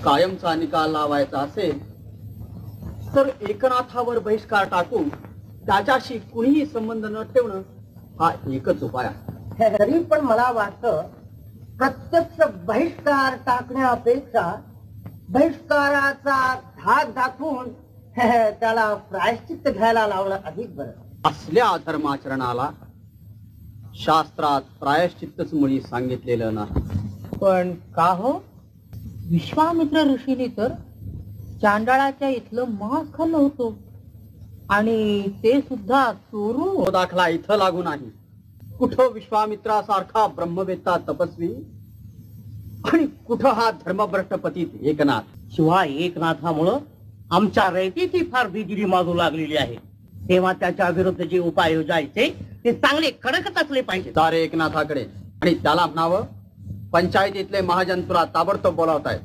कायमचा निकाल लावायचा असेल तर एकनाथावर बहिष्कार टाकून त्याच्याशी कुणीही संबंध न ठेवणं हा एकच उपाय आहे. तरी पण मला वाटतं प्रत्यक्ष बहिष्कार टाकण्यापेक्षा बहिष्काराचा धाक दाखवून त्याला प्रायश्चित्त घ्यायला लावणं अधिक बरं. असल्या अधर्माचरणाला शास्त्रात प्रायश्चित्तच मुळी सांगितलेलं नाही. पण का हो, विश्वामित्र ऋषीने तर चांडाळाच्या इथलं मांस खाल्लं होतं आणि ते सुद्धा चोरून. तो दाखला इथं लागू नाही. कुठं विश्वामित्रासारखा ब्रह्मवेत्ता तपस्वी आणि कुठं हा धर्मभ्रष्ट पतीत एकनाथ. शिवाय एकनाथामुळं आमच्या रयतेची फार बिजिरी माजू लागलेली आहे. तेव्हा त्याच्या विरुद्ध जे उपाय योजायचे ते चांगले कडकच असले पाहिजे. सारे एकनाथाकडे आणि त्याला म्हणावं, पंचायतीतले महाजन तुला ताबडतोब बोलावतायत.